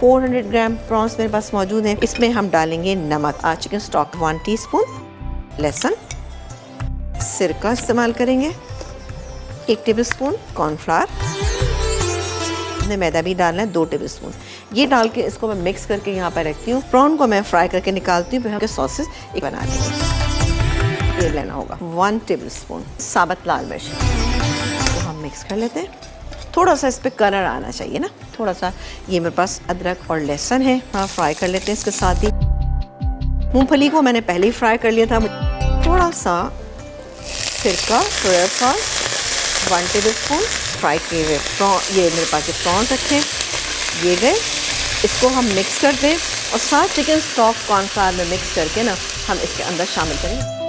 400 ग्राम prawns मेरे पास मौजूद हैं। इसमें हम डालेंगे नमक, चिकन स्टॉक 1 टीस्पून, लहसुन, सिरका इस्तेमाल करेंगे, 1 टेबलस्पून कॉर्नफ्लावर, मैदा भी डालना है 2 टेबलस्पून। ये डाल के इसको मैं मिक्स करके यहाँ पर रखती हूँ। प्रॉन को मैं फ्राई करके निकालती हूँ, फिर हम सॉसेस एक बना लेंगे। तेल लेना होगा 1 टेबलस्पून साबुत लाल मिर्च, तो हम मिक्स कर लेते हैं। थोड़ा सा इस पर कलर आना चाहिए ना, थोड़ा सा। ये मेरे पास अदरक और लहसुन है, हाँ फ्राई कर लेते हैं इसके साथ ही। मूंगफली को मैंने पहले ही फ्राई कर लिया था। थोड़ा सा सिरका, सोया सॉस 1 टेबलस्पून, फ्राई किए हुए ये मेरे पास जो प्रॉन्स रखे ये गए, इसको हम मिक्स कर दें और साथ चिकन स्टॉक कॉर्नफ्लावर में मिक्स करके ना हम इसके अंदर शामिल करेंगे।